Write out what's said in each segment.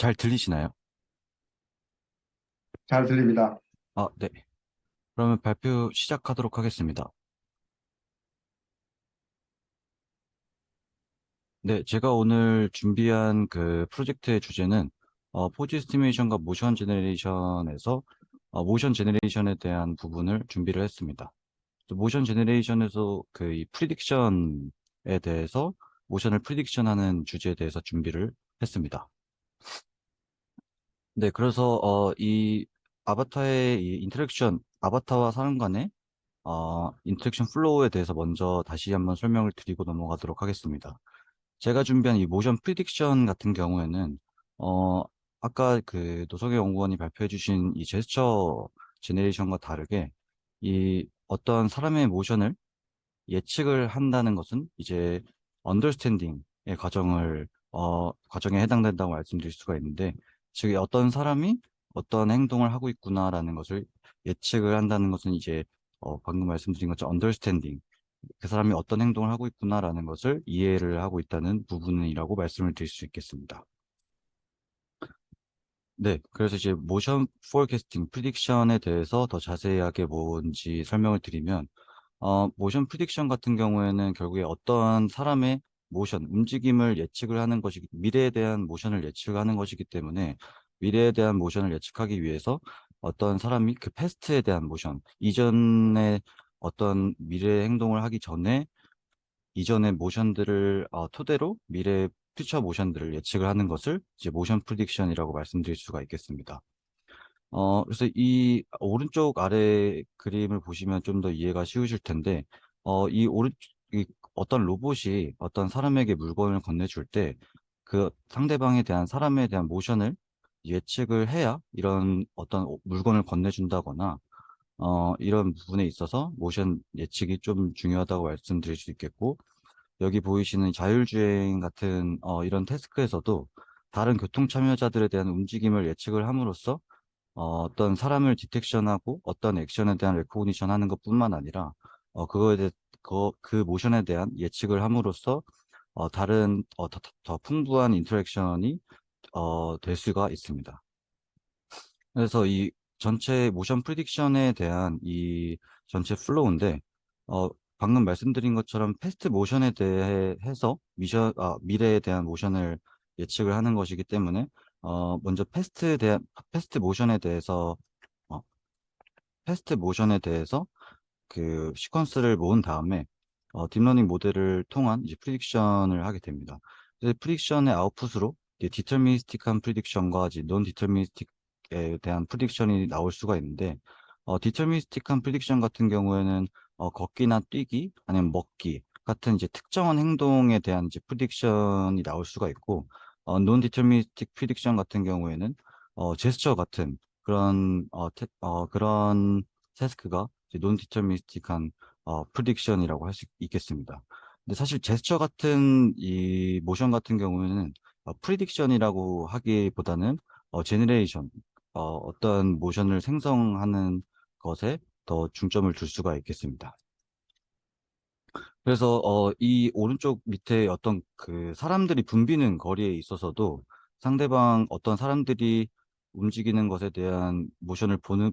잘 들리시나요? 잘 들립니다. 네. 그러면 발표 시작하도록 하겠습니다. 네, 제가 오늘 준비한 그 프로젝트의 주제는 포지 스티메이션과 모션 제너레이션에서 모션 제너레이션에 대한 부분을 준비를 했습니다. 모션 제너레이션에서 그 이 프리딕션에 대해서 모션을 프리딕션하는 주제에 대해서 준비를 했습니다. 네, 그래서 이 아바타의 이 인터랙션, 아바타와 사람 간의 인터랙션 플로우에 대해서 먼저 다시 한번 설명을 드리고 넘어가도록 하겠습니다. 제가 준비한 이 모션 프리딕션 같은 경우에는, 어, 아까 그 노석의 연구원이 발표해 주신 이 제스처 제네레이션과 다르게 이 어떤 사람의 모션을 예측을 한다는 것은 이제 언더스탠딩의 과정에 해당된다고 말씀드릴 수가 있는데, 즉 어떤 사람이 어떤 행동을 하고 있구나라는 것을 예측을 한다는 것은 이제 방금 말씀드린 것처럼 언더스탠딩, 그 사람이 어떤 행동을 하고 있구나라는 것을 이해를 하고 있다는 부분이라고 말씀을 드릴 수 있겠습니다. 네, 그래서 이제 모션 포캐스팅 프리딕션에 대해서 더 자세하게 뭔지 설명을 드리면, 모션 프리딕션 같은 경우에는 결국에 어떠한 사람의 모션, 움직임을 예측을 하는 것이기, 미래에 대한 모션을 예측하는 것이기 때문에 미래에 대한 모션을 예측하기 위해서 어떤 사람이 그 패스트에 대한 모션, 이전에 어떤 미래 행동을 하기 전에 이전의 모션들을 토대로 미래 퓨처 모션들을 예측을 하는 것을 이제 모션 프리딕션이라고 말씀드릴 수가 있겠습니다. 그래서 이 오른쪽 아래 그림을 보시면 좀 더 이해가 쉬우실 텐데, 이 어떤 로봇이 어떤 사람에게 물건을 건네줄 때, 그 상대방에 대한 사람에 대한 모션을 예측을 해야 이런 어떤 물건을 건네준다거나, 이런 부분에 있어서 모션 예측이 좀 중요하다고 말씀드릴 수 있겠고, 여기 보이시는 자율주행 같은 이런 태스크에서도 다른 교통 참여자들에 대한 움직임을 예측을 함으로써 어떤 사람을 디텍션하고 어떤 액션에 대한 레코그니션 하는 것뿐만 아니라 그거에 대해 그 모션에 대한 예측을 함으로써 다른 더 풍부한 인터랙션이 될 수가 있습니다. 그래서 이 전체 모션 프리딕션에 대한 이 전체 플로우인데 어, 방금 말씀드린 것처럼 패스트 모션에 대해서 미래에 대한 모션을 예측을 하는 것이기 때문에 먼저 패스트 모션에 대해서 어, 패스트 모션에 대해서 그 시퀀스를 모은 다음에 딥러닝 모델을 통한 이제 프리딕션을 하게 됩니다. 그래서 프리딕션의 아웃풋으로 이제 디터미니스틱한 프리딕션과 이제 논 디터미니스틱에 대한 프리딕션이 나올 수가 있는데, 디터미니스틱한 프리딕션 같은 경우에는 걷기나 뛰기 아니면 먹기 같은 이제 특정한 행동에 대한 이제 프리딕션이 나올 수가 있고, 논 디터미니스틱 프리딕션 같은 경우에는 제스처 같은 그런 태스크가 논 디터미니스틱한 프리딕션이라고 할 수 있겠습니다. 근데 사실 제스처 같은 이 모션 같은 경우에는 프리딕션이라고 하기보다는 제너레이션, 어떤 모션을 생성하는 것에 더 중점을 둘 수가 있겠습니다. 그래서 이 오른쪽 밑에 어떤 그 사람들이 붐비는 거리에 있어서도 상대방 어떤 사람들이 움직이는 것에 대한 모션을 보는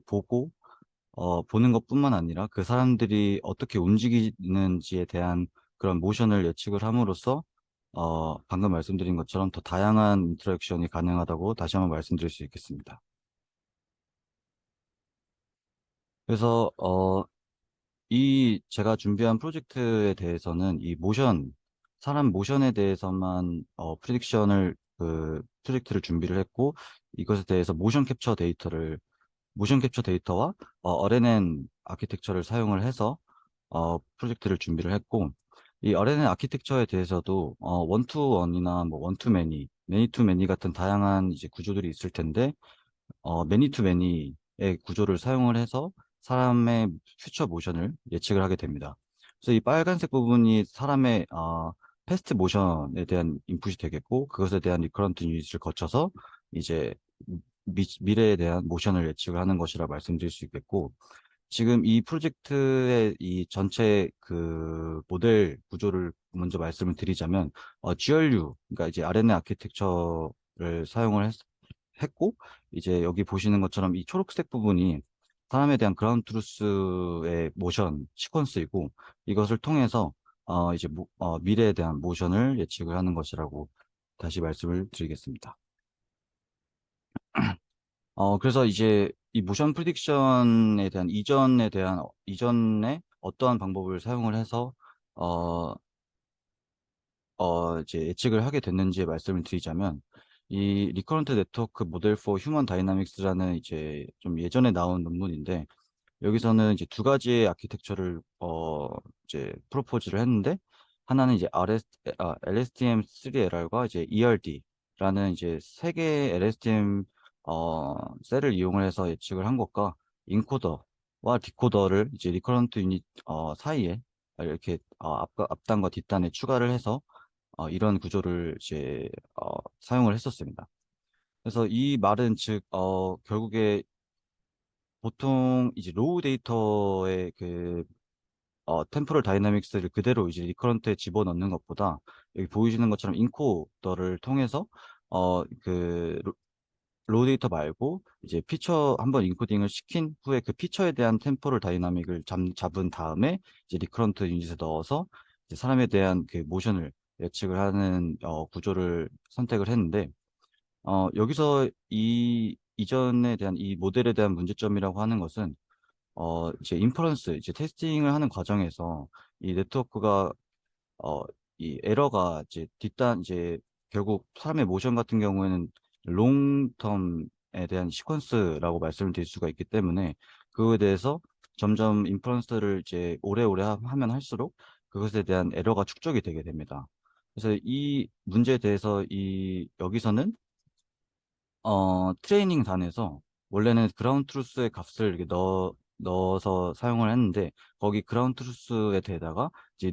것뿐만 아니라 그 사람들이 어떻게 움직이는지에 대한 그런 모션을 예측을 함으로써 방금 말씀드린 것처럼 더 다양한 인터랙션이 가능하다고 다시 한번 말씀드릴 수 있겠습니다. 그래서 이 제가 준비한 프로젝트에 대해서는 이 사람 모션에 대해서만 프로젝트를 준비를 했고, 이것에 대해서 모션 캡처 데이터와 RNN 아키텍처를 사용을 해서 프로젝트를 준비를 했고, 이 RNN 아키텍처에 대해서도 원투원이나 뭐 원투매니, 매니투매니 같은 다양한 이제 구조들이 있을 텐데, 매니투매니의 구조를 사용을 해서 사람의 퓨처 모션을 예측을 하게 됩니다. 그래서 이 빨간색 부분이 사람의 패스트 모션에 대한 인풋이 되겠고, 그것에 대한 리커런트 유닛을 거쳐서 이제 미래에 대한 모션을 예측을 하는 것이라 말씀드릴 수 있겠고, 지금 이 프로젝트의 이 전체 그 모델 구조를 먼저 말씀을 드리자면, GRU, 그러니까 이제 RNA 아키텍처를 사용을 했고, 이제 여기 보시는 것처럼 이 초록색 부분이 사람에 대한 그라운드 트루스의 모션 시퀀스이고, 이것을 통해서 이제 미래에 대한 모션을 예측을 하는 것이라고 다시 말씀을 드리겠습니다. 그래서 이제 이 모션 프리딕션에 대한 이전에 어떠한 방법을 사용을 해서 어, 이제 예측을 하게 됐는지 말씀을 드리자면, 이 리커런트 네트워크 모델 포 휴먼 다이나믹스라는 이제 좀 예전에 나온 논문인데, 여기서는 이제 두 가지의 아키텍처를 이제 프로포즈를 했는데, 하나는 이제 LSTM3LR과 이제 ERD라는 이제 세 개의 LSTM 셀을 이용을 해서 예측을 한 것과, 인코더와 디코더를 이제 리커런트 유닛 사이에 이렇게 앞단과 뒷단에 추가를 해서 이런 구조를 이제 사용을 했었습니다. 그래서 이 말은 즉 결국에 보통 이제 로우 데이터의 그 템포럴 다이나믹스를 그대로 이제 리커런트에 집어넣는 것보다, 여기 보이시는 것처럼 인코더를 통해서 그 로우 데이터 말고 이제 피처 한번 인코딩을 시킨 후에 그 피처에 대한 템포럴 다이나믹을 잡은 다음에 이제 리커런트 유닛에 넣어서 이제 사람에 대한 그 모션을 예측을 하는 구조를 선택을 했는데, 여기서 이전에 대한 이 모델에 대한 문제점이라고 하는 것은 이제 인퍼런스, 이제 테스팅을 하는 과정에서 이 네트워크가 어, 이 에러가 이제 결국 사람의 모션 같은 경우에는 롱텀에 대한 시퀀스라고 말씀을 드릴 수가 있기 때문에, 그거에 대해서 점점 인퍼런스를 이제 오래오래 하면 할수록 그것에 대한 에러가 축적이 되게 됩니다. 그래서 이 문제에 대해서 여기서는 트레이닝 단에서 원래는 그라운드 트루스의 값을 이렇게 넣어서 사용을 했는데, 거기 그라운드 트루스에 대다가 이제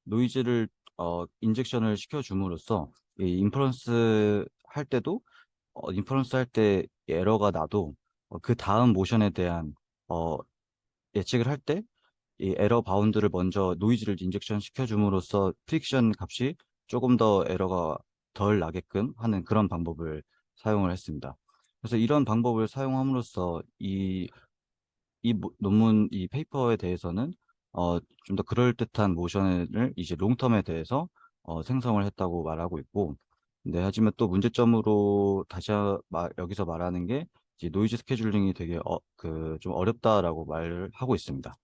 노이즈를 인젝션을 시켜줌으로써 이 인퍼런스 할 때도 인퍼런스 할 때 에러가 나도 그 다음 모션에 대한 어, 예측을 할 때 이 에러 바운드를 먼저 노이즈를 인젝션 시켜줌으로써 프릭션 값이 조금 더 에러가 덜 나게끔 하는 그런 방법을 사용을 했습니다. 그래서 이런 방법을 사용함으로써 논문, 이 페이퍼에 대해서는 좀 더 그럴듯한 모션을 이제 롱텀에 대해서 생성을 했다고 말하고 있고, 네, 하지만 또 문제점으로 여기서 말하는 게 이제 노이즈 스케줄링이 되게 좀 어렵다라고 말을 하고 있습니다.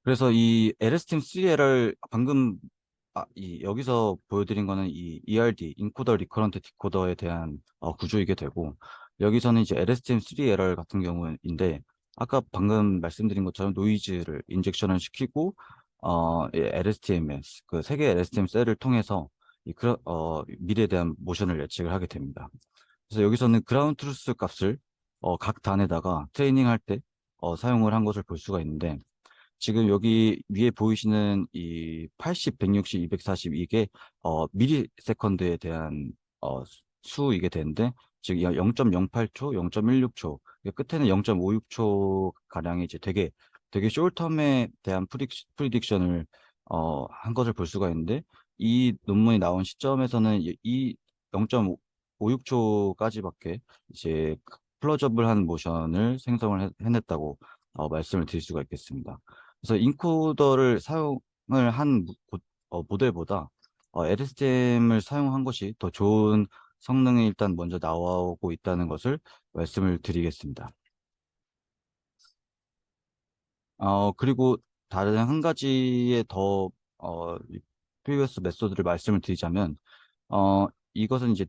그래서 이 LS팀 3L을 방금 여기서 보여드린 거는 이 ERD, 인코더 리커런트 디코더에 대한 구조이게 되고, 여기서는 이제 LSTM 3LR 같은 경우인데, 아까 방금 말씀드린 것처럼 노이즈를 인젝션을 시키고 LSTMS 그 세 개의 LSTM 셀을 통해서 미래에 대한 모션을 예측을 하게 됩니다. 그래서 여기서는 그라운드 트루스 값을 각 단에다가 트레이닝 할 때 사용을 한 것을 볼 수가 있는데, 지금 여기 위에 보이시는 이 80, 160, 240 이게 미리 세컨드에 대한 수이게 되는데, 즉 0.08초, 0.16초, 끝에는 0.56초 가량이 이제 되게 숄텀에 대한 프리딕션을 한 것을 볼 수가 있는데, 이 논문이 나온 시점에서는 이 0.56초까지밖에 이제 플러저블한 모션을 생성을 해냈다고 말씀을 드릴 수가 있겠습니다. 그래서 인코더를 사용을 한 모델보다 LSTM을 사용한 것이 더 좋은 성능이 일단 먼저 나오고 있다는 것을 말씀을 드리겠습니다. 그리고 다른 한 가지의 프리vious 메소드를 말씀을 드리자면, 이것은 이제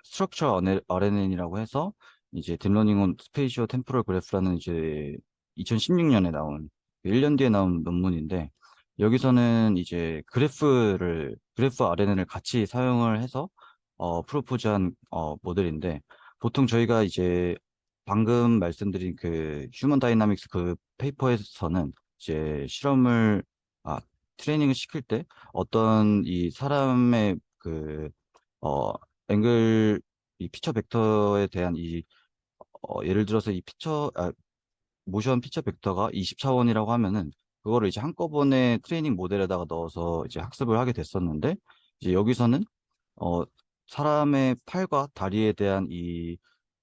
스트럭처 RNN이라고 해서 이제 딥러닝 온 스페이시오 템포럴 그래프라는 이제 2016년에 나온 1년 뒤에 나온 논문인데, 여기서는 이제 그래프 RNN을 같이 사용을 해서 프로포즈한 모델인데, 보통 저희가 이제 방금 말씀드린 그 휴먼 다이나믹스 그 페이퍼에서는 이제 아, 트레이닝을 시킬 때 어떤 이 사람의 어, 앵글, 이 피처 벡터에 대한 예를 들어서 모션 피처 벡터가 20차원이라고 하면은, 그거를 이제 한꺼번에 트레이닝 모델에다가 넣어서 이제 학습을 하게 됐었는데, 이제 여기서는 어, 사람의 팔과 다리에 대한 이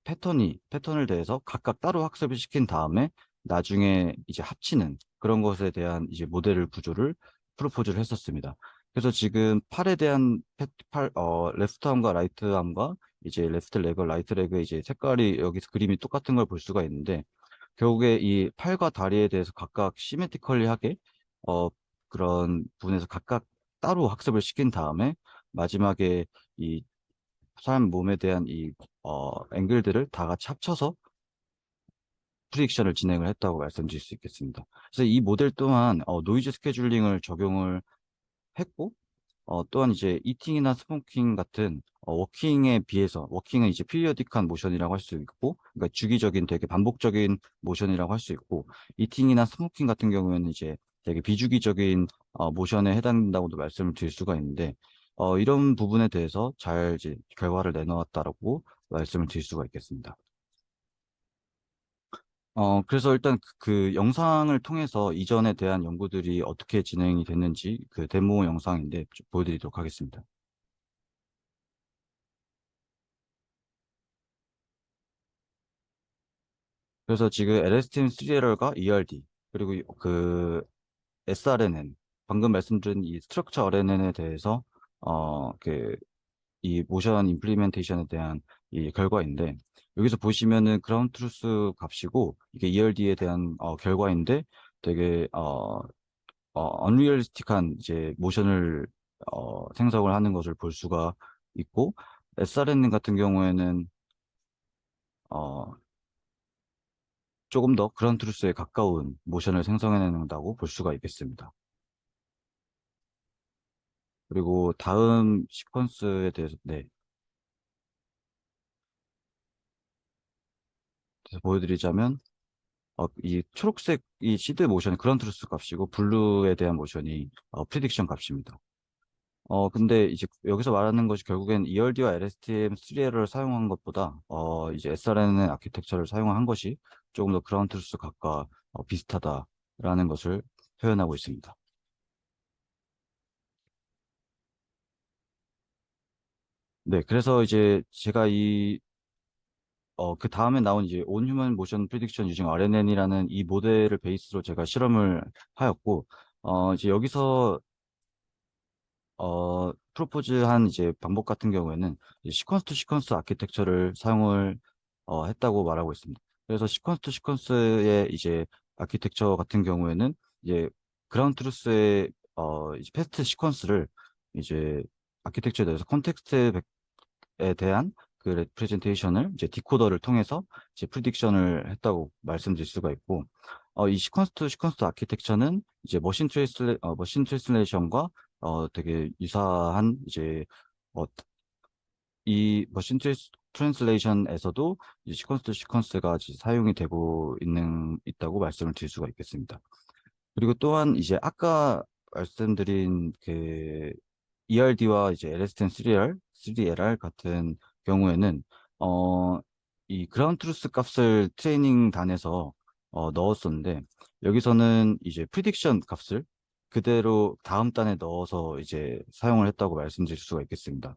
패턴을 대해서 각각 따로 학습을 시킨 다음에 나중에 이제 합치는 그런 것에 대한 이제 모델을 구조를 프로포즈를 했었습니다. 그래서 지금 팔에 대한 레프트 암과 라이트 암과 이제 레프트 레그, 라이트 레그 이제 색깔이 여기서 그림이 똑같은 걸 볼 수가 있는데 결국에 이 팔과 다리에 대해서 각각 시메트컬리하게 어, 그런 부분에서 각각 따로 학습을 시킨 다음에 마지막에 이 사람 몸에 대한 앵글들을 다 같이 합쳐서 프리딕션을 진행을 했다고 말씀드릴 수 있겠습니다. 그래서 이 모델 또한 노이즈 스케줄링을 적용을 했고 또한 이제 이팅이나 스모킹 같은 워킹에 비해서 워킹은 이제 피리어딕한 모션이라고 할 수 있고 그러니까 주기적인 되게 반복적인 모션이라고 할 수 있고 이팅이나 스모킹 같은 경우에는 이제 되게 비주기적인 모션에 해당된다고도 말씀을 드릴 수가 있는데 이런 부분에 대해서 잘 이제 결과를 내놓았다라고 말씀을 드릴 수가 있겠습니다. 그래서 일단 그 영상을 통해서 이전에 대한 연구들이 어떻게 진행이 됐는지 그 데모 영상인데 좀 보여드리도록 하겠습니다. 그래서 지금 LSTM3R과 ERD 그리고 그 sRNN 방금 말씀드린 이 스트럭처 RNN에 대해서 그 이 모션 임플리멘테이션에 대한 이 결과인데 여기서 보시면은 그라운드 트루스 값이고 이게 ERD에 대한 결과인데 되게 언리얼리스틱한 이제 모션을 생성을 하는 것을 볼 수가 있고 sRNN 같은 경우에는 어, 조금 더 그라운드 트루스에 가까운 모션을 생성해낸다고 볼 수가 있겠습니다. 그리고 다음 시퀀스에 대해서 네, 그래서 보여드리자면 이 초록색 이 시드 모션이 그라운드 트루스 값이고 블루에 대한 모션이 프리딕션 값입니다. 근데 이제 여기서 말하는 것이 결국엔 ERD와 LSTM3L을 사용한 것보다 이제 SRNN 아키텍처를 사용한 것이 조금 더 그라운드 트루스 값과 비슷하다라는 것을 표현하고 있습니다. 네, 그래서 이제 제가 그 다음에 나온 이제 온 휴먼 모션 프리딕션 유징 RNN이라는 이 모델을 베이스로 제가 실험을 하였고, 이제 여기서 프로포즈한 이제 방법 같은 경우에는 시퀀스 투 시퀀스 아키텍처를 사용을 했다고 말하고 있습니다. 그래서 시퀀스 투 시퀀스의 이제 아키텍처 같은 경우에는 이제 그라운드 트루스의 이제 패스트 시퀀스를 이제 아키텍처에 대해서 컨텍스트에 대한 그 레프레젠테이션을 이제 디코더를 통해서 이제 프리딕션을 했다고 말씀드릴 수가 있고 이 시퀀스 투 시퀀스 아키텍처는 이제 머신 트랜슬레이션과 되게 유사한 이제 어, 이 머신 트랜슬레이션에서도 이 시퀀스 투 시퀀스가 사용이 되고 있다고 말씀을 드릴 수가 있겠습니다. 그리고 또한 이제 아까 말씀드린 그 ERD와 이제 LSTM 3R 같은 경우에는 어, 이 그라운드 트루스 값을 트레이닝 단에서 넣었었는데 여기서는 이제 프리딕션 값을 그대로 다음 단에 넣어서 이제 사용을 했다고 말씀드릴 수가 있겠습니다.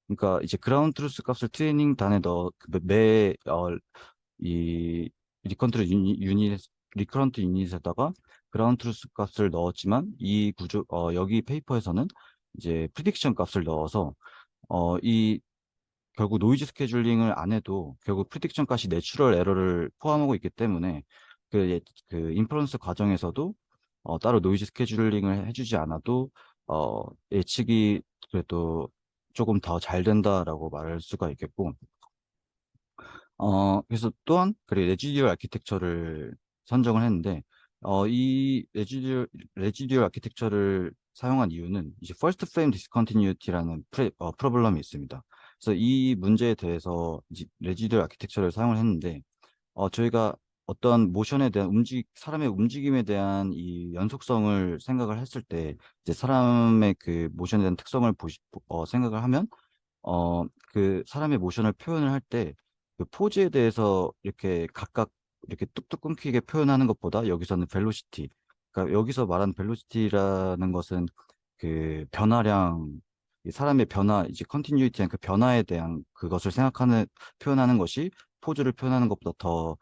그러니까 이제 그라운드 트루스 값을 트레이닝 단에 넣어 이 리커런트 유닛에다가 그라운드 트루스 값을 넣었지만 여기 페이퍼에서는 이제 프리딕션 값을 넣어서 이 결국 노이즈 스케줄링을 안 해도 결국 프리딕션 값이 내추럴 에러를 포함하고 있기 때문에 그 인퍼런스 과정에서도 따로 노이즈 스케줄링을 해주지 않아도 예측이 그래도 조금 더 잘 된다라고 말할 수가 있겠고 그래서 또한, 그래, 레지듀얼 아키텍처를 선정을 했는데, 이 레지듀얼 아키텍처를 사용한 이유는 이제 first frame discontinuity라는 프로블럼이 있습니다. 그래서 이 문제에 대해서 이제 레지듀얼 아키텍처를 사용을 했는데, 저희가 어떤 모션에 대한 사람의 움직임에 대한 이 연속성을 생각을 했을 때, 이제 사람의 그 모션에 대한 특성을 생각을 하면, 그 사람의 모션을 표현을 할 때 그 포즈에 대해서 이렇게 각각 이렇게 뚝뚝 끊기게 표현하는 것보다 여기서는 그러니까 여기서 말하는 벨로시티라는 것은 그 변화량 이 사람의 변화, 이제 컨티뉴이티한 그 변화에 대한 그것을 표현하는 것이 포즈를 표현하는 것보다 더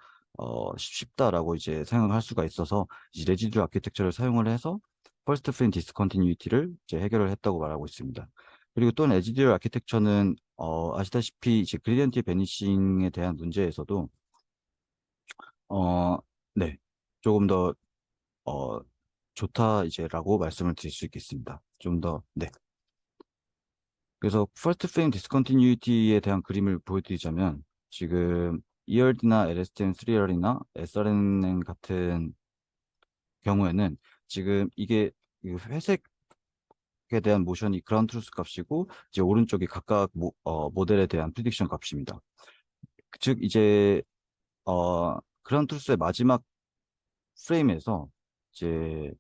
쉽다라고 이제 생각할 수가 있어서 이제 레지듀얼 아키텍처를 사용을 해서 퍼스트 프레임 디스컨티뉴이티를 이제 해결을 했다고 말하고 있습니다. 그리고 또 레지듀얼 아키텍처는 아시다시피 이제 그레디언트 베니싱에 대한 문제에서도 어, 네, 조금 더 어, 좋다 이제라고 말씀을 드릴 수 있겠습니다. 좀 더, 네. 그래서 퍼스트 프레임 디스컨티뉴이티에 대한 그림을 보여드리자면 지금 ERD나 LSTM3R이나 SRNN 같은 경우에는 지금 이게 이 회색에 대한 모션이 그라운드 트루스 값이고 이제 오른쪽이 각각 모델에 대한 프리딕션 값입니다. 즉 이제 그라운드 트루스의 마지막 프레임에서 이제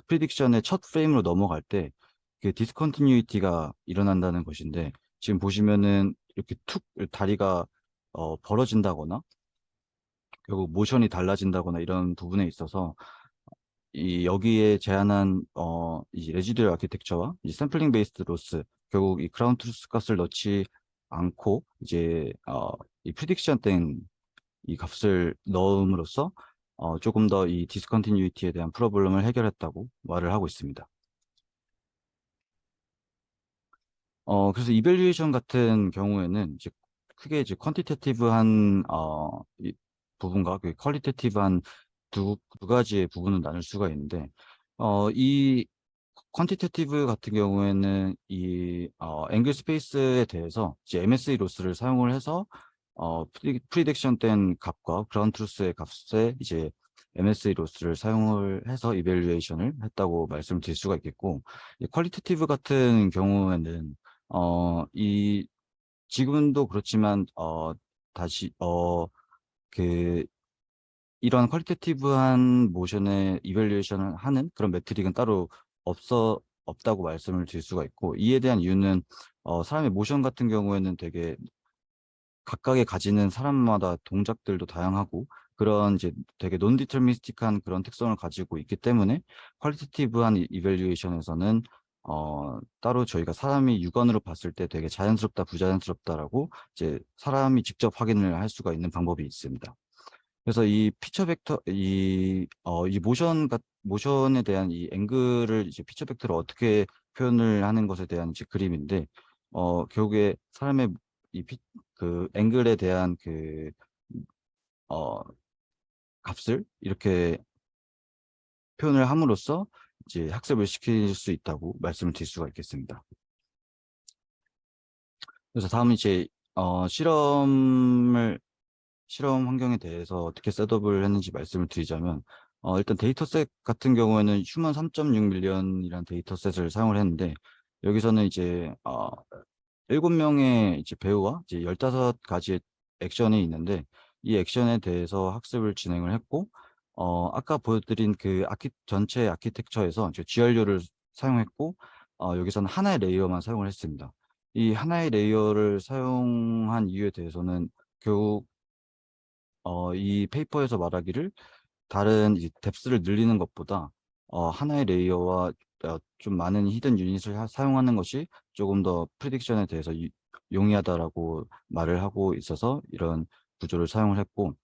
프리딕션의 첫 프레임으로 넘어갈 때 그 디스컨티뉴이티가 일어난다는 것인데 지금 보시면은 이렇게 툭 다리가 벌어진다거나 결국 모션이 달라진다거나 이런 부분에 있어서 이 여기에 제한한 이 레지듀얼 아키텍처와 이 샘플링 베이스드 로스 결국 이 그라운드 트루스 값을 넣지 않고 이제 이 프리딕션 땐 이 값을 넣음으로써 조금 더 이 디스컨티뉴이티에 대한 프로블럼을 해결했다고 말을 하고 있습니다. 그래서 이밸류에이션 같은 경우에는 이제 크게 이제 퀀티테이티브한 이 부분과 그 퀄리테이티브한 두 가지의 부분을 나눌 수가 있는데 이 퀀티테이티브 같은 경우에는 이 앵글 스페이스에 대해서 이제 MSE 로스를 사용을 해서 프리딕션 된 값과 그라운드 트루스의 값에 이제 MSE 로스를 사용을 해서 이밸류에이션을 했다고 말씀을 드릴 수가 있겠고 이 퀄리테이티브 같은 경우에는 이 지금도 그렇지만 다시 그 이런 퀄리테이티브한 모션의 이밸류에이션을 하는 그런 매트릭은 따로 없다고 말씀을 드릴 수가 있고 이에 대한 이유는 사람의 모션 같은 경우에는 되게 각각의 가지는 사람마다 동작들도 다양하고 그런 이제 되게 논디터미스틱한 그런 특성을 가지고 있기 때문에 퀄리테이티브한 이밸류에이션에서는 따로 저희가 사람이 육안으로 봤을 때 되게 자연스럽다 부자연스럽다라고 이제 사람이 직접 확인을 할 수가 있는 방법이 있습니다. 그래서 이 피처 벡터 이 모션에 대한 이 앵글을 이제 피처 벡터를 어떻게 표현을 하는 것에 대한 이제 그림인데 결국에 사람의 그 앵글에 대한 그 어, 값을 이렇게 표현을 함으로써 이제 학습을 시킬 수 있다고 말씀을 드릴 수가 있겠습니다. 그래서 다음은 이제 실험 환경에 대해서 어떻게 셋업을 했는지 말씀을 드리자면 일단 데이터셋 같은 경우에는 휴먼 3.6 밀리언이라는 데이터셋을 사용을 했는데 여기서는 이제 7명의 이제 배우와 이제 15가지의 액션이 있는데 이 액션에 대해서 학습을 진행을 했고 아까 보여드린 그 전체 아키텍처에서 이제 GRU를 사용했고 여기서는 하나의 레이어만 사용을 했습니다. 이 하나의 레이어를 사용한 이유에 대해서는 결국 이 페이퍼에서 말하기를 다른 이제 뎁스를 늘리는 것보다 하나의 레이어와 좀 많은 히든 유닛을 사용하는 것이 조금 더 프리딕션에 대해서 용이하다라고 말을 하고 있어서 이런 구조를 사용을 했고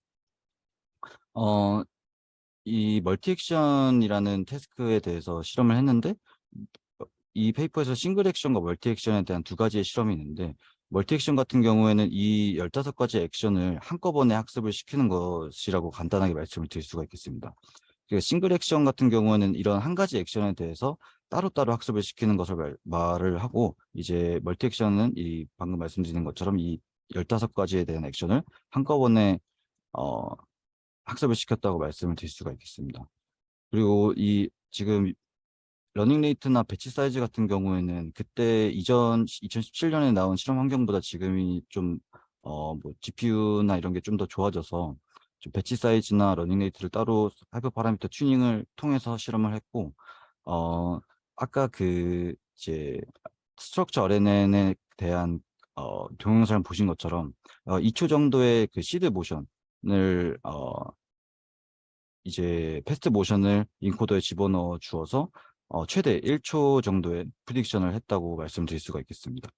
어, 이 멀티 액션이라는 태스크에 대해서 실험을 했는데 이 페이퍼에서 싱글 액션과 멀티 액션에 대한 두 가지의 실험이 있는데 멀티 액션 같은 경우에는 이 15가지 액션을 한꺼번에 학습을 시키는 것이라고 간단하게 말씀을 드릴 수가 있겠습니다. 싱글 액션 같은 경우에는 이런 한 가지 액션에 대해서 따로따로 학습을 시키는 것을 말을 하고 이제 멀티 액션은 이 방금 말씀드린 것처럼 이 15가지에 대한 액션을 한꺼번에 어, 학습을 시켰다고 말씀을 드릴 수가 있겠습니다. 그리고 이 지금 러닝 레이트나 배치 사이즈 같은 경우에는 그때 이전 2017년에 나온 실험 환경보다 지금이 좀 뭐 GPU나 이런 게 좀 더 좋아져서 좀 배치 사이즈나 러닝 레이트를 따로 하이퍼 파라미터 튜닝을 통해서 실험을 했고 아까 그 이제 스트럭처 RNN에 대한 동영상을 보신 것처럼 2초 정도의 그 시드 모션을 이제 패스트 모션을 인코더에 집어넣어 주어서 최대 1초 정도의 프리딕션을 했다고 말씀드릴 수가 있겠습니다.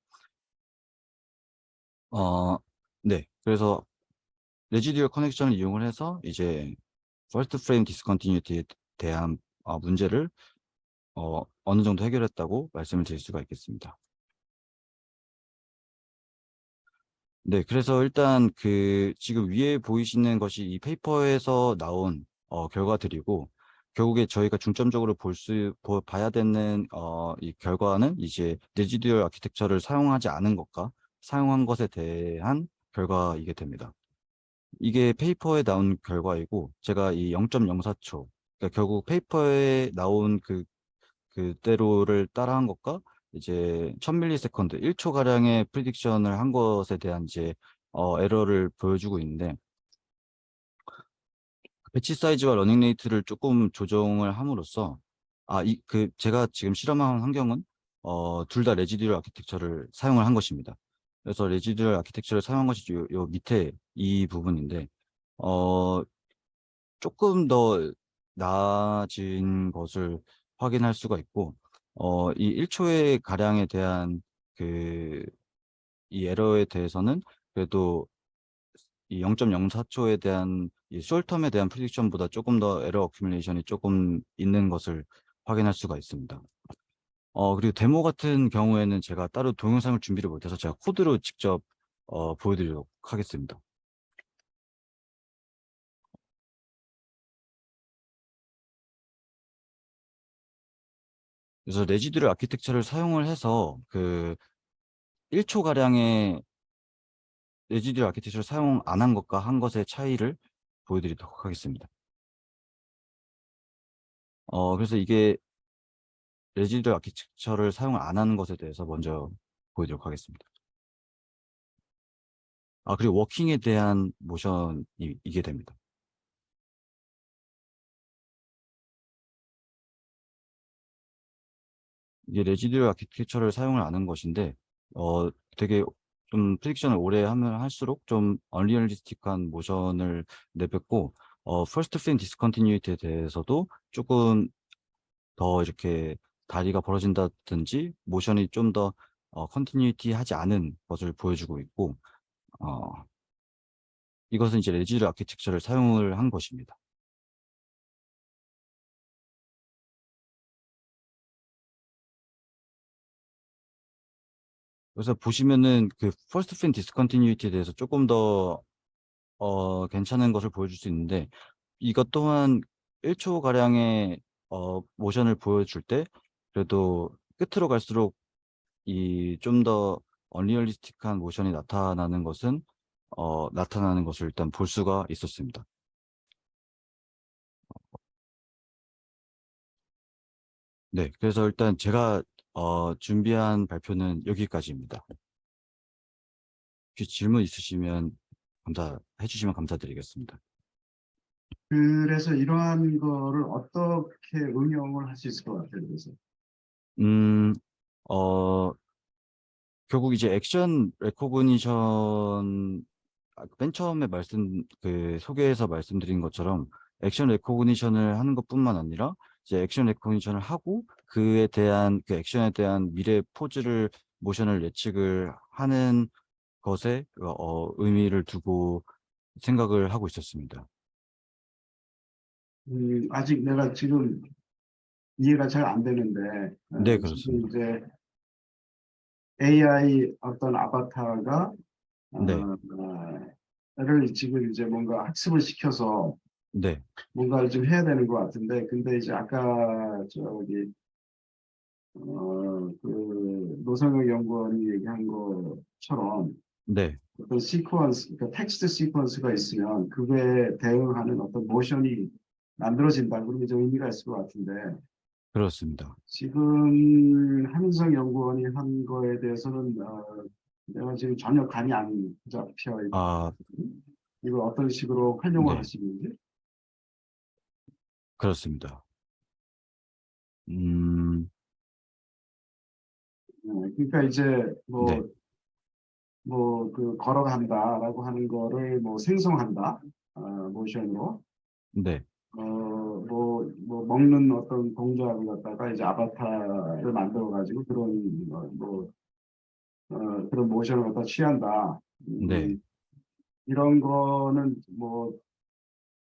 네. 그래서 레지듀얼 커넥션을 이용을 해서 이제 퍼스트 프레임 디스컨티뉴티에 대한 문제를 어느 정도 해결했다고 말씀을 드릴 수가 있겠습니다. 네, 그래서 일단 지금 위에 보이시는 것이 이 페이퍼에서 나온 결과들이고, 결국에 저희가 중점적으로 봐야 되는 이 결과는 이제 레지듀얼 아키텍처를 사용하지 않은 것과 사용한 것에 대한 결과이게 됩니다. 이게 페이퍼에 나온 결과이고, 제가 이 0.04초, 그러니까 결국 페이퍼에 나온 그대로를 따라한 것과 이제 1000ms, 1초 가량의 프리딕션을 한 것에 대한 이제 에러를 보여주고 있는데, 배치 사이즈와 러닝 레이트를 조금 조정을 함으로써 제가 지금 실험한 환경은 둘 다 레지듀얼 아키텍처를 사용을 한 것입니다. 그래서 레지듀얼 아키텍처를 사용한 것이 요 밑에 이 부분인데, 어 조금 더 나아진 것을 확인할 수가 있고, 이 1초의 가량에 대한 그, 이 에러에 대해서는 그래도 이 0.04초에 대한 이 숄텀에 대한 프리딕션보다 조금 더 에러 어큐뮬레이션이 조금 있는 것을 확인할 수가 있습니다. 그리고 데모 같은 경우에는 제가 따로 동영상을 준비를 못해서 제가 코드로 직접 보여드리도록 하겠습니다. 그래서 레지듀얼 아키텍처를 사용을 해서 1초 가량의 레지듀얼 아키텍처를 사용 안 한 것과 한 것의 차이를 보여드리도록 하겠습니다. 그래서 이게 레지듀얼 아키텍처를 사용 안 하는 것에 대해서 먼저 보여드리도록 하겠습니다. 그리고 워킹에 대한 모션이 이게 됩니다. 이게 레지듀얼 아키텍처를 사용을 안 한 것인데, 되게 좀 프릭션을 오래 하면 할수록 좀 언리얼리스틱한 모션을 내뱉고, 퍼스트 프레임 디스컨티뉴이티에 대해서도 조금 더 이렇게 다리가 벌어진다든지 모션이 좀 더 컨티뉴이티 하지 않은 것을 보여주고 있고, 어, 이것은 이제 레지듀얼 아키텍처를 사용을 한 것입니다. 그래서 보시면은 퍼스트 프레임 디스컨티뉴이티에 대해서 조금 더 괜찮은 것을 보여줄 수 있는데, 이것 또한 1초 가량의 모션을 보여줄 때 그래도 끝으로 갈수록 이 좀 더 언리얼리스틱한 모션이 나타나는 것을 일단 볼 수가 있었습니다. 네, 그래서 일단 제가 준비한 발표는 여기까지입니다. 혹시 질문 있으시면 해주시면 감사드리겠습니다. 그래서 이러한 거를 어떻게 응용을 할 수 있을 것 같아요. 그래서 음, 어, 결국 이제 액션 레코그니션, 맨 처음에 소개에서 말씀드린 것처럼 액션 레코그니션을 하는 것뿐만 아니라 이제 액션 레코그니션을 하고 그 액션에 대한 미래 모션을 예측을 하는 것에 의미를 두고 생각을 하고 있었습니다. 아직 내가 지금 이해가 잘 안 되는데 네, 지금 그렇습니다. 이제 AI 어떤 아바타가 네, 를 지금 이제 뭔가 학습을 시켜서 네, 뭔가를 좀 해야 되는 것 같은데, 근데 이제 아까 저기 노성혁 연구원이 얘기한 것처럼 네, 어떤 시퀀스, 그러니까 텍스트 시퀀스가 있으면 그거에 대응하는 어떤 모션이 만들어진다. 그런 게 좀 의미가 있을 것 같은데, 그렇습니다. 지금 한인성 연구원이 한 거에 대해서는 내가 지금 전혀 감이 안 잡혀 있고, 아, 이걸 어떤 식으로 활용을 네, 하시는지. 그렇습니다. 음, 그러니까 이제 네, 그 걸어간다라고 하는 거를 뭐 생성한다, 모션으로. 네. 먹는 어떤 동작을 갖다가 이제 아바타를 만들어가지고 그런 모션을 갖다 취한다. 네, 이런 거는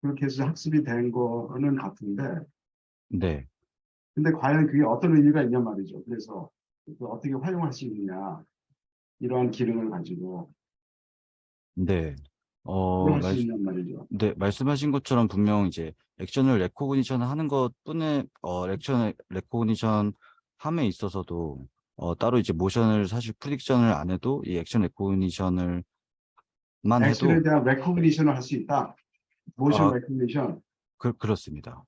그렇게 해서 학습이 된 거는 같은데, 네, 근데 과연 그게 어떤 의미가 있냔 말이죠. 그래서 어떻게 활용할 수 있느냐, 이러한 기능을 가지고 네. 어떻게 어, 할 수 말, 있냔 말이죠. 네, 말씀하신 것처럼 분명 이제 액션을 레코그니션 하는 것뿐에, 액션을 레코그니션 함에 있어서도, 따로 이제 모션을 사실 프리딕션을 안 해도 이 액션 레코그니션을만 액션에 해도, 대한 레코그니션을 할 수 있다. 모션 아, 레코그니션, 그렇습니다.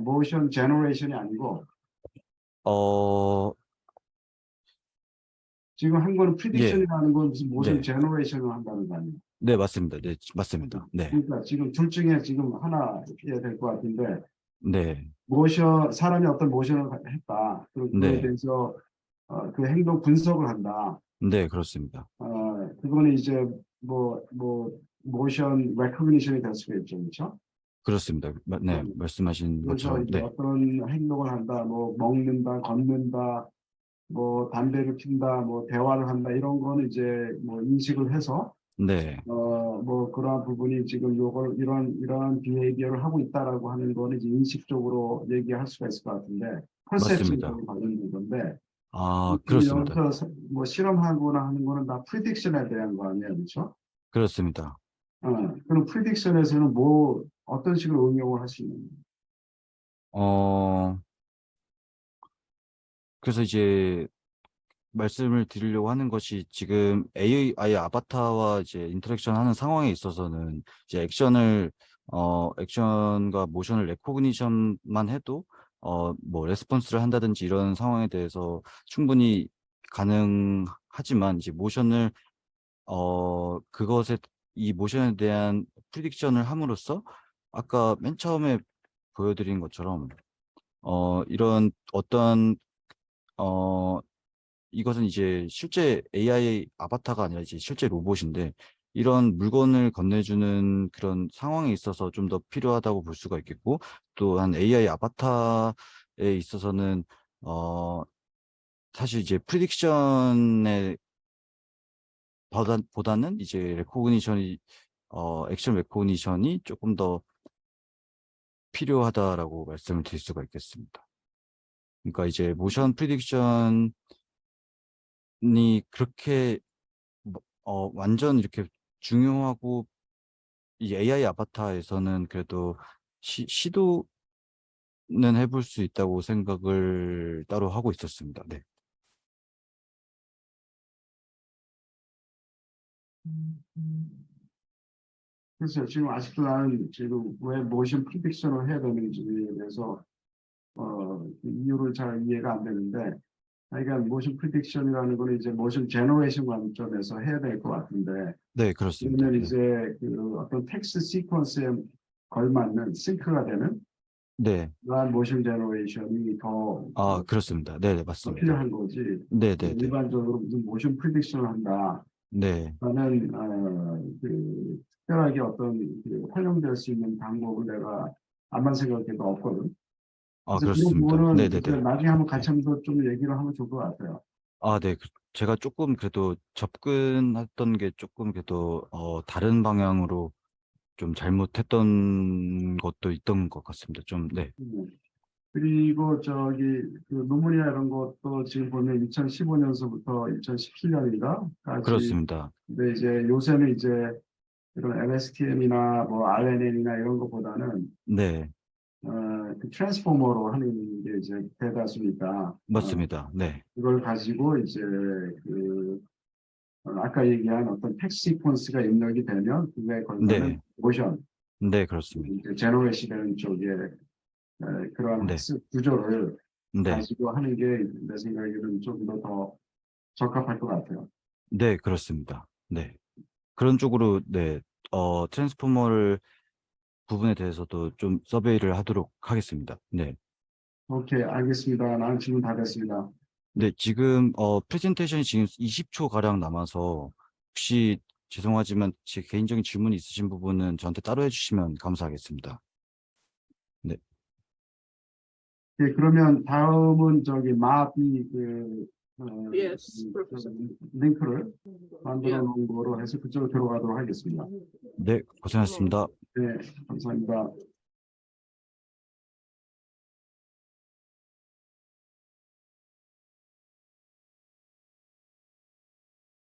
모션 제너레이션이 아니고 어, 지금 한 거는 예, 프리딕션이라는 건 무슨 모션 네, 제너레이션을 한다는 거 아니에요. 네, 맞습니다. 네, 맞습니다. 네, 그러니까 지금 둘 중에 지금 하나 해야 될 것 같은데 네, 사람이 어떤 모션을 했다. 그리고 그거에 네, 대해서 그 행동 분석을 한다. 네, 그렇습니다. 그거는 이제 모션 레코그니션이 될 수가 있죠, 그렇죠? 그렇습니다. 네, 말씀하신 그래서 것처럼, 이제 네, 어떤 행동을 한다, 먹는다, 걷는다, 담배를 핀다, 대화를 한다 이런 거는 이제 인식을 해서 네, 그러한 부분이 지금 이러한 비헤이비어를 하고 있다라고 하는 거는 이제 인식적으로 얘기할 수가 있을 것 같은데, 맞습니다. 퍼셉션적인 관련된 건데, 아, 지금 그렇습니다. 여기서 실험하거나 하는 거는 다 프리딕션에 대한 거 아니에요, 그렇죠? 그렇습니다. 어, 그럼 프리딕션에서는 어떤 식으로 응용을 할 수 있는 어, 그래서 이제 말씀을 드리려고 하는 것이 지금 AI 아바타와 이제 인터랙션 하는 상황에 있어서는 이제 액션과 모션을 레코그니션만 해도 뭐 레스폰스를 한다든지 이런 상황에 대해서 충분히 가능하지만 이제 그것에 이 모션에 대한 프리딕션을 함으로써 아까 맨 처음에 보여드린 것처럼 이런 어, 이것은 이제 실제 AI 아바타가 아니라 이제 실제 로봇인데 이런 물건을 건네주는 그런 상황에 있어서 좀 더 필요하다고 볼 수가 있겠고 또한 AI 아바타에 있어서는 어, 사실 이제 프리딕션에 보다는 이제 액션 레코그니션이 조금 더 필요하다라고 말씀을 드릴 수가 있겠습니다. 그러니까 이제 모션 프리딕션이 그렇게 완전 이렇게 중요하고 이 AI 아바타에서는 그래도 시도는 해볼 수 있다고 생각을 따로 하고 있었습니다. 네. 그래서 지금 아직도 나는 지금 왜 모션 프리딕션을 해야 되는지에 대해서 그 이유를 잘 이해가 안 되는데, 그러니까 모션 프리딕션이라는 거는 이제 모션 제너레이션 관점에서 해야 될 것 같은데, 네, 그렇습니다. 그러면 네. 이제 그 어떤 텍스트 시퀀스에 걸맞는 싱크가 되는 네. 그러한 모션 제너레이션이 아, 그렇습니다. 네, 네, 더 맞습니다. 필요한 거지. 네, 네, 네. 일반적으로 무슨 모션 프리딕션을 한다. 네. 나는 특별하게 어떤 활용될 수 있는 방법을 내가 아무리 생각해도 없거든. 아, 그래서 그런 그렇습니다. 네, 부분은 네, 이제 네. 나중에 한번 같이 네. 한번 좀 얘기를 하면 좋을 것 같아요. 아, 네. 제가 조금 그래도 접근했던 게 조금 그래도 다른 방향으로 좀 잘못했던 것도 있던 것 같습니다. 좀, 네. 음. 그리고 그 논문이나 이런 것도 지금 보면 2015년서부터 2017년인가까지. 그렇습니다. 근데 이제 요새는 이제 이런 LSTM이나 RNN이나 이런 것보다는 네. 그 트랜스포머로 하는 게 이제 대다수니까 맞습니다. 네. 그걸 가지고 이제 아까 얘기한 어떤 텍스트 시퀀스가 입력이 되면 그거에 걸맞는 네. 모션, 네, 그렇습니다. 이제 제너레이션 되는 쪽에 그러한 네. 학습 구조를 네. 가지고 하는 게 내 생각에는 좀 더 적합할 것 같아요. 네, 그렇습니다. 네. 그런 쪽으로, 네. 트랜스포머를 부분에 대해서도 좀 서베이를 하도록 하겠습니다. 네. 오케이, 알겠습니다. 나는 질문 다 됐습니다. 네, 지금, 프레젠테이션이 지금 20초 가량 남아서 혹시 죄송하지만 제 개인적인 질문이 있으신 부분은 저한테 따로 해주시면 감사하겠습니다. 예, 그러면 다음은 저기 마비 Yes, Professor. 링크를 만들어 놓은 거로 해서 그쪽으로 들어가도록 하겠습니다. 네, 고생하셨습니다. 네, 감사합니다.